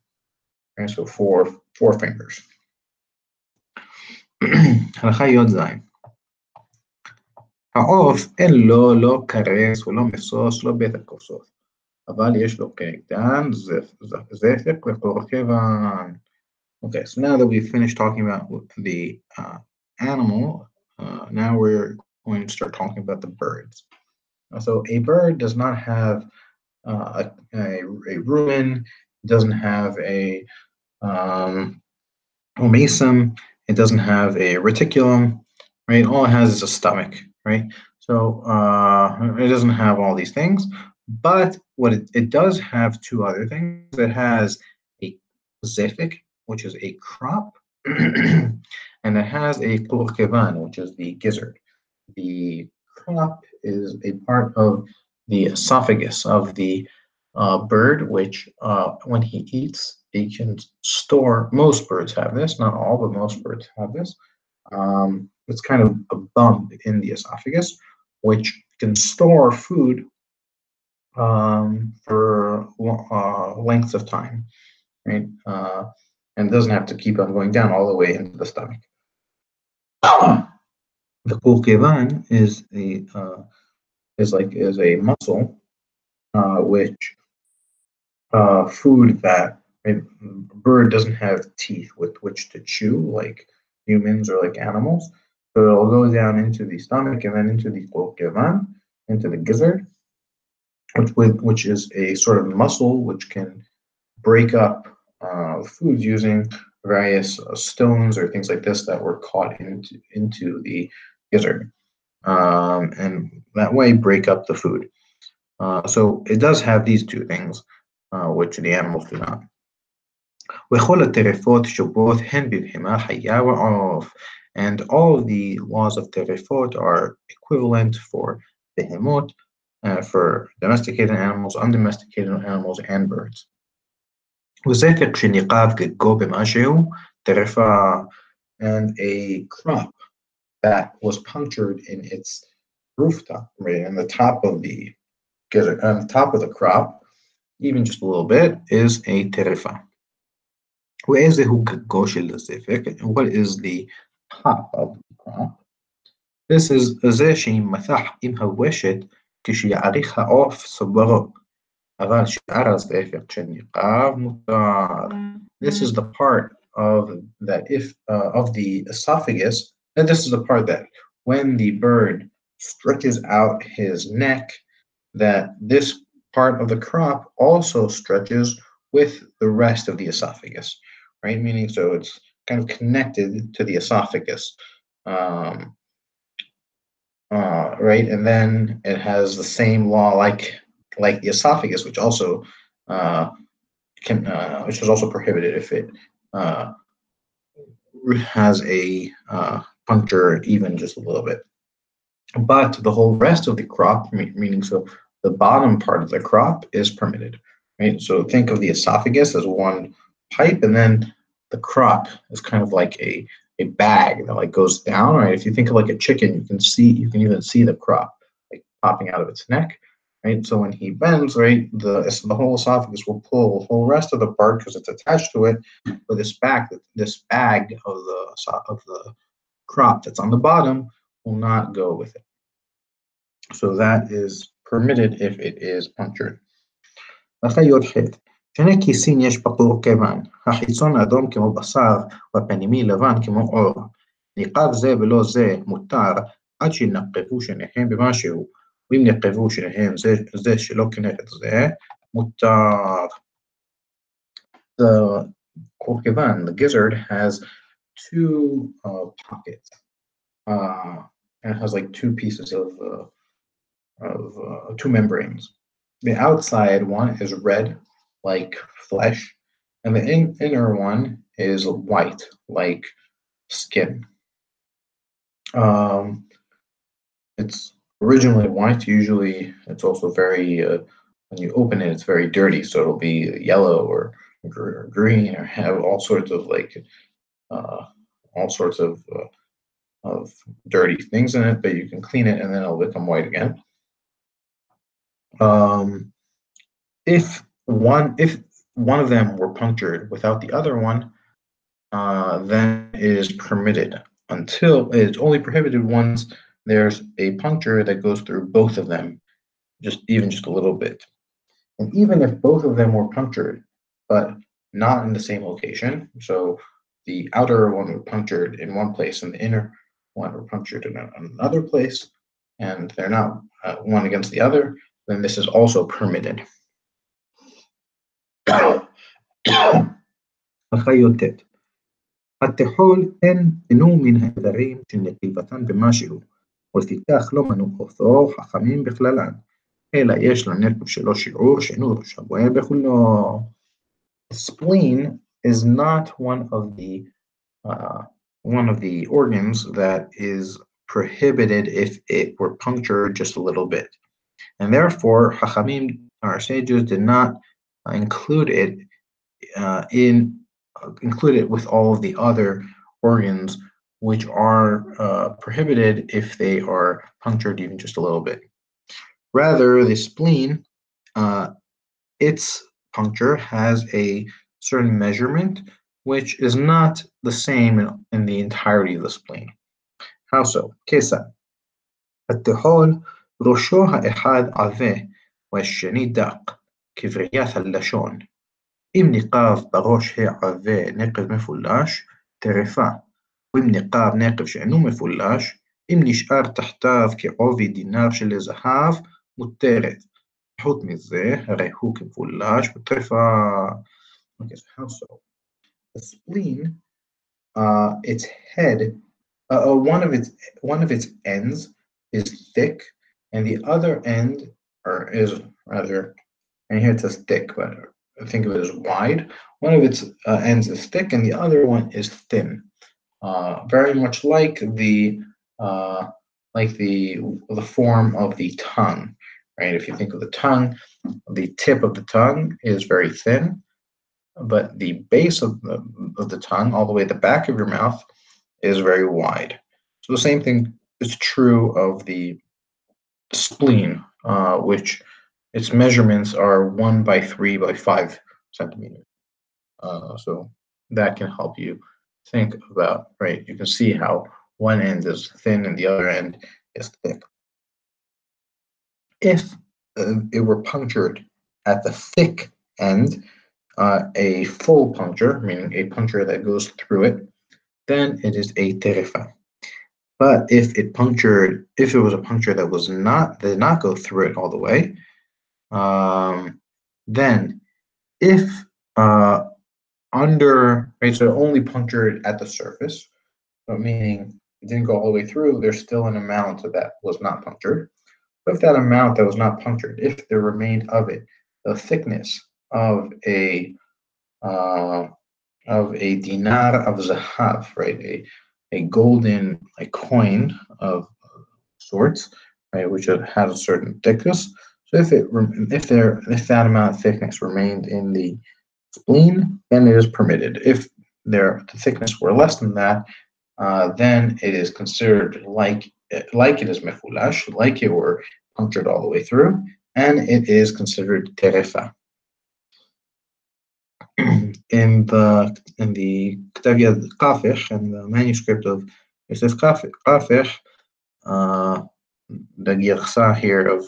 Right? So four fingers. הלכה י"ז. העוף אין לו לא קרס ולא משוש, לא בית הכוסות, אבל יש לו קנקן, זפק וקורקבן. Okay, so now that we've finished talking about the animal, now we're going to start talking about the birds. So a bird does not have a rumen, doesn't have a omasum, it doesn't have a reticulum, right? All it has is a stomach, right? So it doesn't have all these things, but what it does have two other things. It has a zefik, which is a crop, and it has a kurkevan, which is the gizzard. The crop is a part of the esophagus of the bird, which when he eats, he can store. Most birds have this, not all, but most birds have this. It's kind of a bump in the esophagus, which can store food for lengths of time, right? And doesn't have to keep on going down all the way into the stomach. The kulkevan is a muscle, which food that a bird doesn't have teeth with which to chew like humans or like animals. So it'll go down into the stomach and then into the kulkevan, into the gizzard, which is a sort of muscle which can break up foods using various stones or things like this that were caught into the gizzard, and that way break up the food. So it does have these two things, which the animals do not. וכל הטרפות שובות הן בבהמה חיה ועוף. And all of the laws of terefot are equivalent for behemot, for domesticated animals, undomesticated animals, and birds. וזפק שניqab גגו במשהו, טרפה, and a crop that was punctured in its rooftop, right, on the top of the crop, even just a little bit, is a terefa. ואיזה הוא גגו של הזפק? What is the top of the crop? This is זה שימתח עם הוושת כשיעריך העוף סוברו. אבל שאר הזפק שניqab מותר. This is the part of the esophagus, and this is the part that when the bird stretches out his neck, that this part of the crop also stretches with the rest of the esophagus, right? Meaning, so it's kind of connected to the esophagus, right? And then it has the same law like the esophagus, which also which is also prohibited if it has a puncture even just a little bit. But the whole rest of the crop, meaning so the bottom part of the crop, is permitted, right? So think of the esophagus as one pipe, and then the crop is kind of like a bag that like goes down, right? If you think of like a chicken, you can even see the crop like popping out of its neck, right? So when he bends, right, the whole esophagus will pull the whole rest of the part because it's attached to it, but this bag of the crop that's on the bottom will not go with it. So that is permitted if it is punctured. שני כיסים יש בקור כיוון, החיצון אדום כמו בשר והפנימי לבן כמו עור. ניקב זה ולא זה מותר עד שנקבו שניהם במשהו, ואם נקבו שניהם זה שלא כנגד זה מותר. The kurkevan, the gizzard, has two pockets. And it has like two pieces of two membranes. The outside one is red, like flesh, and the inner one is white, like skin. It's originally white. Usually, it's also very when you open it, it's very dirty, so it'll be yellow or green, or have all sorts of of dirty things in it, but you can clean it and then it'll become white again. If one of them were punctured without the other one, then it is permitted. Until it's only prohibited once there's a puncture that goes through both of them, just a little bit. And even if both of them were punctured, but not in the same location, so the outer one were punctured in one place and the inner one were punctured in another place, and they're not one against the other, then this is also permitted. אחיות ט' התחול אינו מן האיברים שנקייבתן במשהו, ולפיכך לא מנו אותו חכמים בכללן, אלא יש לנקב שלו שיעור שאינו שווה בכולו. Spleen is not one of the organs that is prohibited if it were punctured just a little bit, and therefore Chachamim, our sages, did not include it with all of the other organs which are prohibited if they are punctured even just a little bit. Rather, the spleen, its puncture has a certain measurement which is not the same in the entirety of the spleen. How so? כיצד? התחול ראשו האחד עבה והשני דק, כבריית הלשון. אם נקב בראש העבה נקב מפולש, טרפה, ואם נקב נקב שאינו מפולש, אם נשאר תחתיו כעובי דינר של זהב, מותרת. חוץ מזה, הרי הוא כמפולש וטרפה. Okay, so how so? The spleen, its head, one of its ends is thick, and the other end, is rather, and here it says thick, but think of it as wide. One of its ends is thick, and the other one is thin. Very much like the form of the tongue, right? If you think of the tongue, the tip of the tongue is very thin, but the base of the tongue, all the way at the back of your mouth, is very wide. So the same thing is true of the spleen, which its measurements are 1 by 3 by 5 centimeters. So that can help you think about, right? You can see how one end is thin and the other end is thick. If it were punctured at the thick end, a full puncture, meaning a puncture that goes through it, then it is a terefa. But if it was a puncture that did not go through it all the way, then if so only punctured at the surface, meaning it didn't go all the way through, there's still an amount that was not punctured. But if that amount that was not punctured, if there remained of it the thickness of a dinar of zahav, right, a golden coin of sorts, right, which has a certain thickness. So if that amount of thickness remained in the spleen, then it is permitted. If the thickness were less than that, then it is considered like it is mefulash, like it were punctured all the way through, and it is considered terefa. In the Ktav Yad Kafech, and the manuscript of Yosef Kafech, the Girsa here of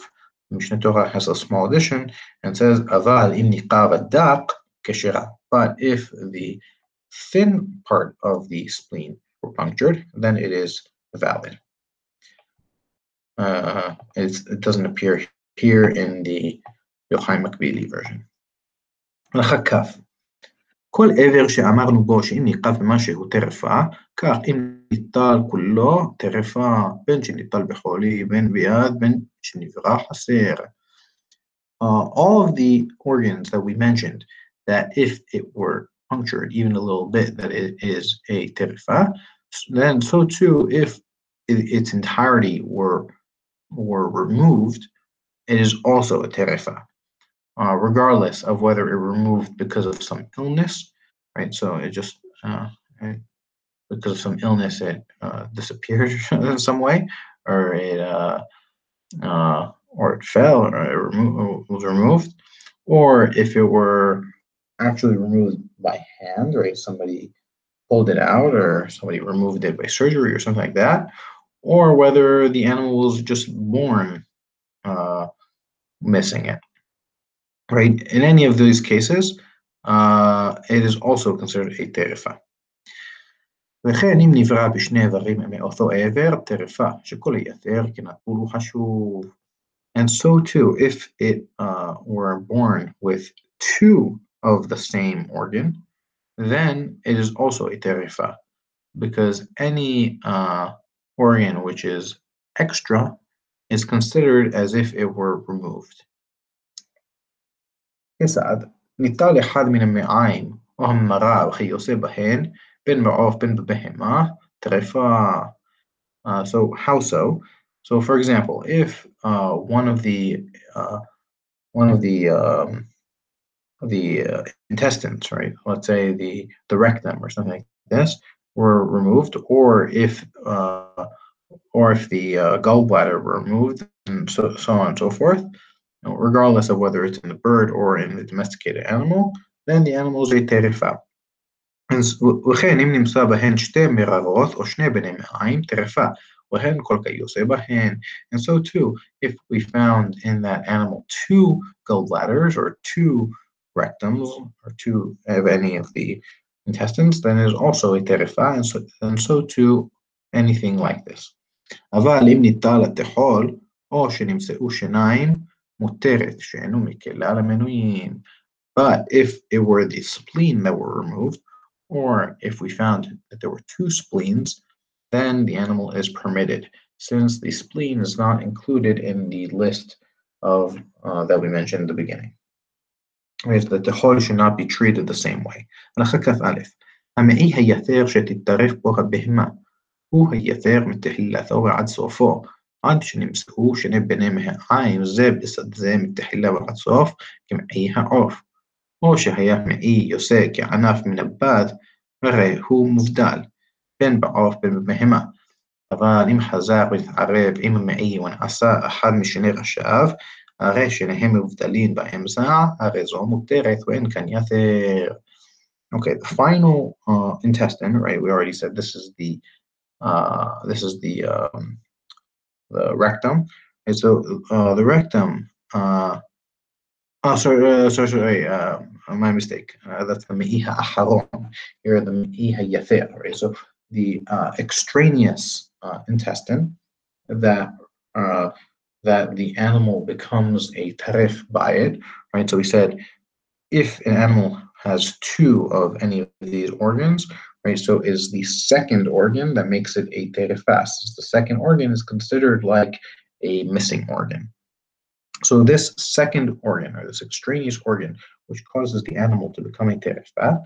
Mishne Tora has a small addition and says, Aval im niqav dak keshera. But if the thin part of the spleen were punctured, then it is valid. It doesn't appear here in the Yochai Makbili version. לחכף. כל עבר שאמרנו בו שאם ניqב במשהו טרפה, כך אם ניטל כולו טרפה, בין שניטל בחולי, בין ביד, בין שנברא חסר. All of the organs that we mentioned, that if it were punctured even a little bit, that it is a terefa, then so too if its entirety were removed, it is also a terefa, regardless of whether it removed because of some illness, right? So it just because of some illness it disappeared in some way, or it fell, or it was removed, or if it were actually removed by hand, right? Somebody pulled it out or somebody removed it by surgery or something like that, or whether the animal was just born missing it, right? In any of these cases, it is also considered a terefa. וכן אם נברא בשני איברים מאותו עבר, טרפה, שכל היתר כנטול הוא חשוב. And so too, if it were born with two of the same organ, then it is also a terefa, because any organ which is extra is considered as if it were removed. يسعد ניטל אחד מן המעיים או המרה וכיוצא בהן בין מעוף בין בבהמה טרפה. So how so? So for example, if one of the intestines, right? Let's say the rectum or something like this, were removed, or if the gallbladder were removed, and so on and so forth. Regardless of whether it's in the bird or in the domesticated animal, then the animal is a terefa. וכן אם נמצא בהן שתי מררות או שני בני מעיים, טרפה, והן כל כיוצא בהן. And so too, if we found in that animal two gallbladders or two rectums or two of any of the intestines, then it is also a terefa, and so too anything like this. אבל אם ניטל הטחול או שנמצאו שיניים, מותרת שאינו מקלה למנויים. But if it were the spleen that were removed, or if we found that there were two spleens, then the animal is permitted, since the spleen is not included in the list of that we mentioned in the beginning. Right, that the whole should not be treated the same way. המעי היתר שתתטרף בו הבהמה, הוא היתר מתחילתו ועד סופו, עד שנמצאו שני בני מעיים זה בסד זה מתחילה ועד סוף, כמעי העוף. או שהיה מעי יוצא כענף מנבד, הרי הוא מובדל, בין בעוף בין בבהמה. אבל אם חזר והתערב עם המעי ונעשה אחד משני ראשיו, הרי שניהם מבדלים באמצע, הרי זו מותרת ואין כאן יתר. Okay, the final intestine, right? We already said this is the rectum. And so the rectum. Sorry. My mistake. That's the me'iha aharon. Here, the me'iha yafer. Right. So the extraneous intestine that the animal becomes a tarif by it. Right. So we said if an animal has two of any of these organs, right? So is the second organ that makes it a terifas. The second organ is considered like a missing organ. So this second organ, or this extraneous organ, which causes the animal to become a terifat,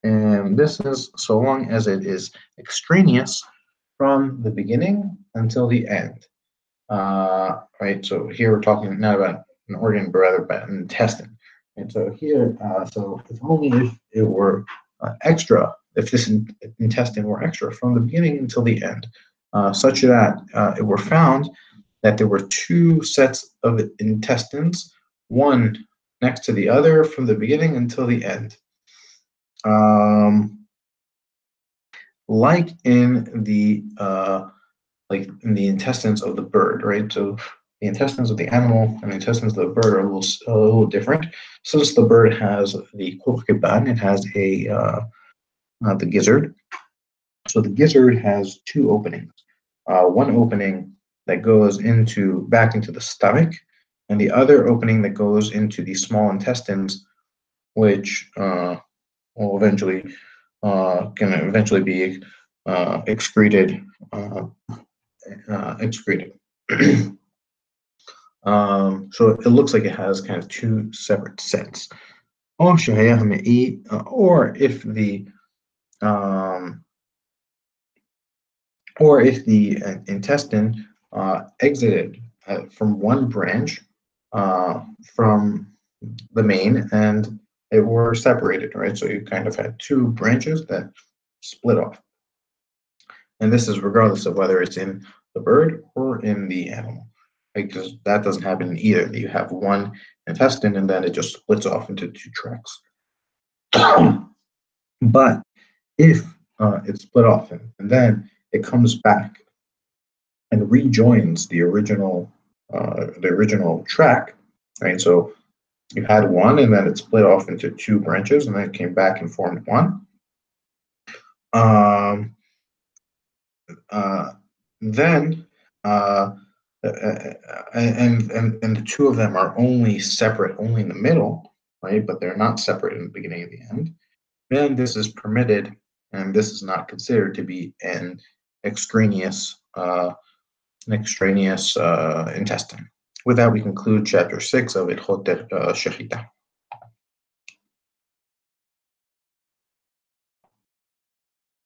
and this is so long as it is extraneous from the beginning until the end. Right. So here we're talking not about an organ, but rather about an intestine. And so here, so it's only if it were extra, if this intestine were extra from the beginning until the end, such that it were found that there were two sets of intestines, one next to the other from the beginning until the end. Like in the intestines of the bird, right? So the intestines of the animal and the intestines of the bird are a little different. Since the bird has the kulkiban, it has the gizzard. So the gizzard has two openings. One opening that goes back into the stomach, and the other opening that goes into the small intestines, which will eventually be excreted. So it looks like it has kind of two separate sets. Or if the intestine exited from one branch from the main and it were separated, right? So you kind of had two branches that split off. And this is regardless of whether it's in the bird or in the animal. Because that doesn't happen in either. You have one intestine and then it just splits off into two tracts. But if it's split off and then it comes back and rejoins the original track, right? So you had one, and then it split off into two branches, and then it came back and formed one. Um, uh, then and the two of them are only separate, only in the middle, right? But they're not separate in the beginning and the end. Then this is permitted, and this is not considered to be an extraneous intestine. With that, we conclude chapter 6 of Ilchot Shehita.